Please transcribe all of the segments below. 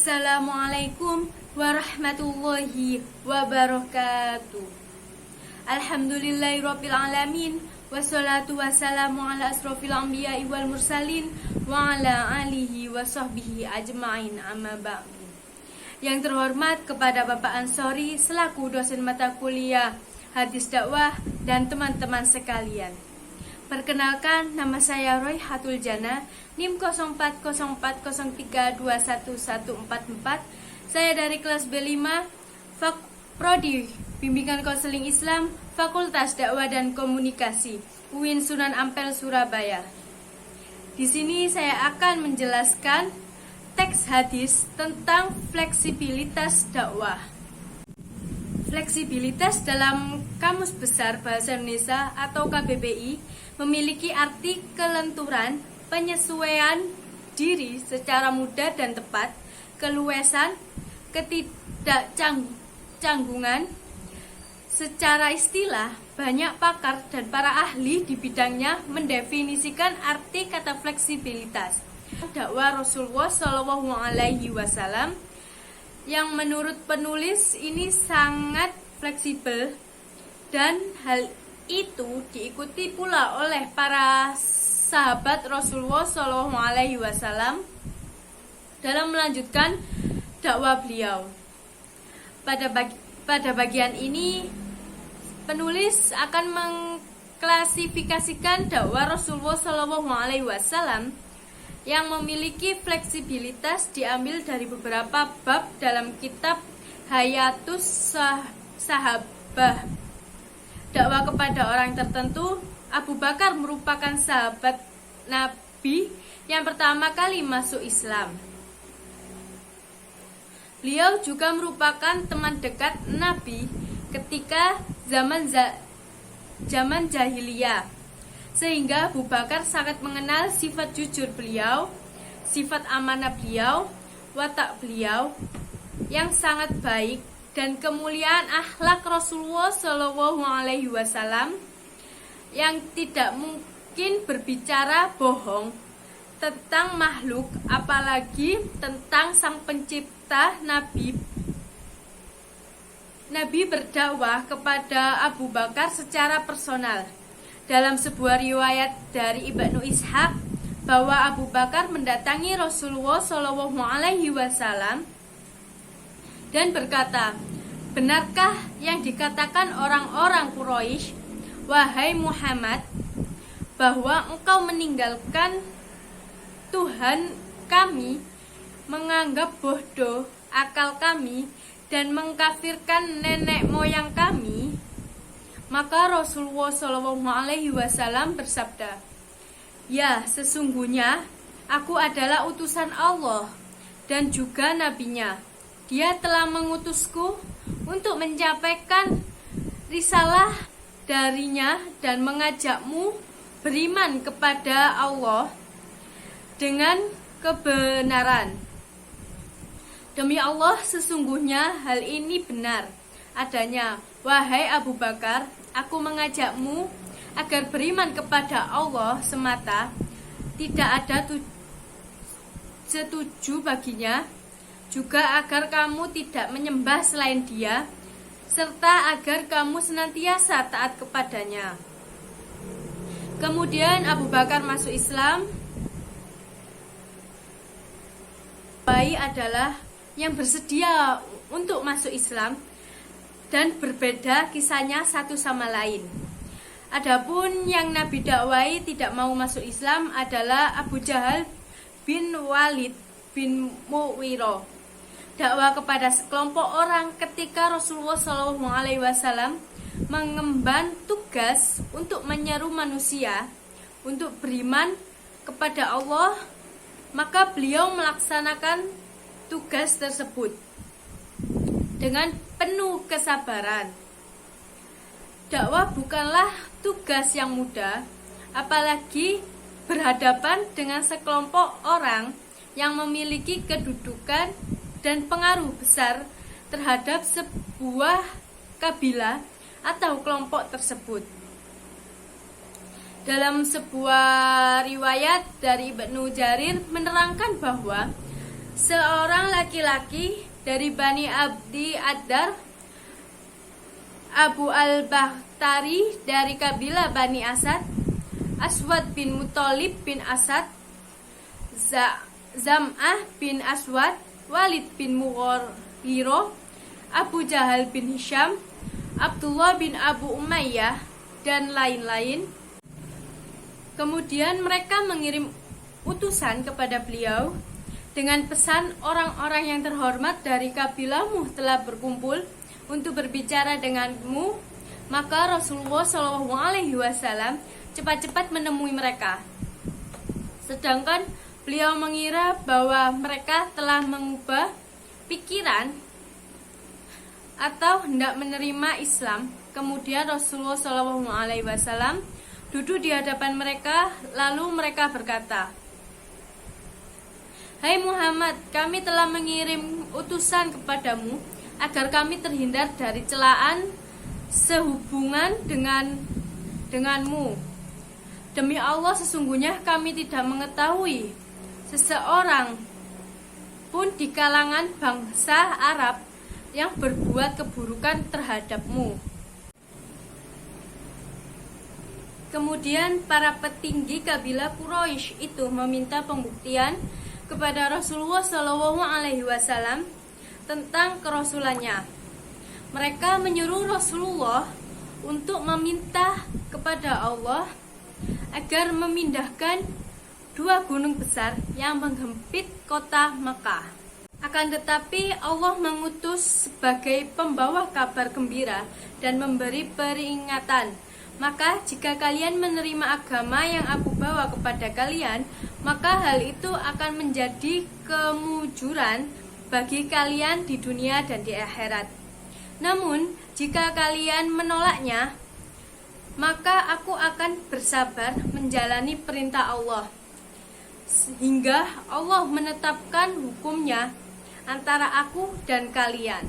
Assalamualaikum warahmatullahi wabarakatuh. Alhamdulillahirabbil alamin, wassalatu wassalamu ala asrofil anbiya'i wal mursalin wa ala alihi wa sahbihi ajma'in, amma ba'du. Yang terhormat kepada Bapak Ansori selaku dosen mata kuliah Hadis Dakwah dan teman-teman sekalian. Perkenalkan, nama saya Royhatul Jana, NIM 040403211144. Saya dari kelas B5, Prodi Bimbingan Konseling Islam, Fakultas Dakwah dan Komunikasi, UIN Sunan Ampel, Surabaya. Di sini saya akan menjelaskan teks hadis tentang fleksibilitas dakwah. Fleksibilitas dalam Kamus Besar Bahasa Indonesia atau KBBI memiliki arti kelenturan, penyesuaian diri secara mudah dan tepat, keluasan, ketidakcanggungan. Secara istilah, banyak pakar dan para ahli di bidangnya mendefinisikan arti kata fleksibilitas. Dakwah Rasulullah SAW yang menurut penulis ini sangat fleksibel, dan hal itu diikuti pula oleh para sahabat Rasulullah SAW dalam melanjutkan dakwah beliau. Pada bagian ini, penulis akan mengklasifikasikan dakwah Rasulullah SAW yang memiliki fleksibilitas diambil dari beberapa bab dalam kitab Hayatus Sahabah. Dakwah kepada orang tertentu. Abu Bakar merupakan sahabat Nabi yang pertama kali masuk Islam. Beliau juga merupakan teman dekat Nabi ketika zaman jahiliyah, sehingga Abu Bakar sangat mengenal sifat jujur beliau, sifat amanah beliau, watak beliau yang sangat baik, dan kemuliaan akhlak Rasulullah SAW yang tidak mungkin berbicara bohong tentang makhluk, apalagi tentang sang pencipta. Nabi berdakwah kepada Abu Bakar secara personal. Dalam sebuah riwayat dari Ibnu Ishaq bahwa Abu Bakar mendatangi Rasulullah SAW dan berkata, "Benarkah yang dikatakan orang-orang Quraisy, wahai Muhammad, bahwa engkau meninggalkan Tuhan kami, menganggap bodoh akal kami, dan mengkafirkan nenek moyang kami?" Maka Rasulullah SAW bersabda, "Ya, sesungguhnya aku adalah utusan Allah dan juga nabinya. Dia telah mengutusku untuk menyampaikan risalah darinya dan mengajakmu beriman kepada Allah dengan kebenaran. Demi Allah, sesungguhnya hal ini benar adanya. Wahai Abu Bakar, aku mengajakmu agar beriman kepada Allah semata, tidak ada setuju baginya, juga agar kamu tidak menyembah selain Dia, serta agar kamu senantiasa taat kepadanya." Kemudian Abu Bakar masuk Islam. Bayi adalah yang bersedia untuk masuk Islam, dan berbeda kisahnya satu sama lain. Adapun yang Nabi dakwai tidak mau masuk Islam adalah Abu Jahal bin Walid bin Mughirah. Dakwah kepada sekelompok orang ketika Rasulullah SAW mengemban tugas untuk menyeru manusia untuk beriman kepada Allah, maka beliau melaksanakan tugas tersebut dengan penuh kesabaran. Dakwah bukanlah tugas yang mudah, apalagi berhadapan dengan sekelompok orang yang memiliki kedudukan dan pengaruh besar terhadap sebuah kabilah atau kelompok tersebut. Dalam sebuah riwayat dari Ibnu Jarir menerangkan bahwa seorang laki-laki dari Bani Abdi Ad-Dar, Abu al-Bakhtari dari kabilah Bani Asad, Aswad bin Muthalib bin Asad, Zam'ah bin Aswad, Walid bin Mughirah, Abu Jahal bin Hisham, Abdullah bin Abu Umayyah, dan lain-lain. Kemudian mereka mengirim utusan kepada beliau dengan pesan, orang-orang yang terhormat dari kabilahmu telah berkumpul untuk berbicara denganmu. Maka Rasulullah SAW cepat-cepat menemui mereka. Sedangkan beliau mengira bahwa mereka telah mengubah pikiran atau hendak menerima Islam. Kemudian Rasulullah SAW duduk di hadapan mereka, lalu mereka berkata, "Hai Muhammad, kami telah mengirim utusan kepadamu agar kami terhindar dari celaan sehubungan denganmu. Demi Allah, sesungguhnya kami tidak mengetahui seseorang pun di kalangan bangsa Arab yang berbuat keburukan terhadapmu." Kemudian para petinggi kabilah Quraisy itu meminta pembuktian kepada Rasulullah SAW tentang kerasulannya. Mereka menyuruh Rasulullah untuk meminta kepada Allah agar memindahkan 2 gunung besar yang menghempit kota Makkah. Akan tetapi Allah mengutus sebagai pembawa kabar gembira dan memberi peringatan. Maka jika kalian menerima agama yang aku bawa kepada kalian, maka hal itu akan menjadi kemujuran bagi kalian di dunia dan di akhirat. Namun jika kalian menolaknya, maka aku akan bersabar menjalani perintah Allah hingga Allah menetapkan hukumnya antara aku dan kalian.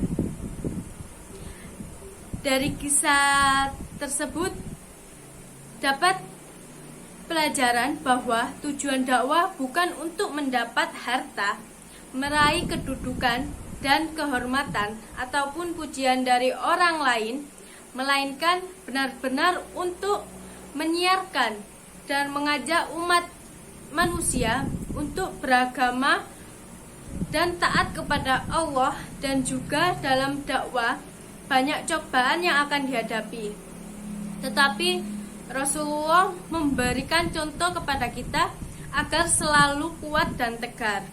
Dari kisah tersebut dapat pelajaran bahwa tujuan dakwah bukan untuk mendapat harta, meraih kedudukan dan kehormatan ataupun pujian dari orang lain, melainkan benar-benar untuk menyiarkan dan mengajak umat manusia untuk beragama dan taat kepada Allah. Dan juga dalam dakwah banyak cobaan yang akan dihadapi, tetapi Rasulullah memberikan contoh kepada kita agar selalu kuat dan tegar.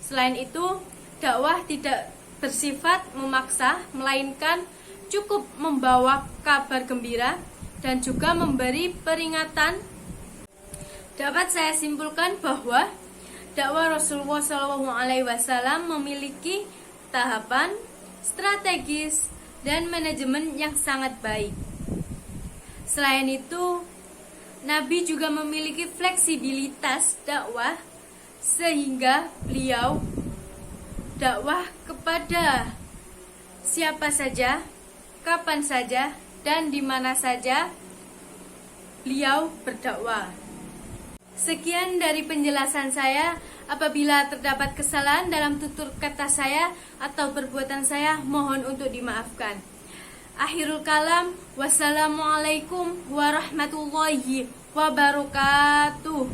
Selain itu, dakwah tidak bersifat memaksa, melainkan cukup membawa kabar gembira dan juga memberi peringatan. Dapat saya simpulkan bahwa dakwah Rasulullah SAW memiliki tahapan, strategis, dan manajemen yang sangat baik. Selain itu, Nabi juga memiliki fleksibilitas dakwah sehingga beliau dakwah kepada siapa saja, kapan saja, dan di mana saja beliau berdakwah. Sekian dari penjelasan saya. Apabila terdapat kesalahan dalam tutur kata saya atau perbuatan saya, mohon untuk dimaafkan. Akhirul kalam, wassalamualaikum warahmatullahi wabarakatuh.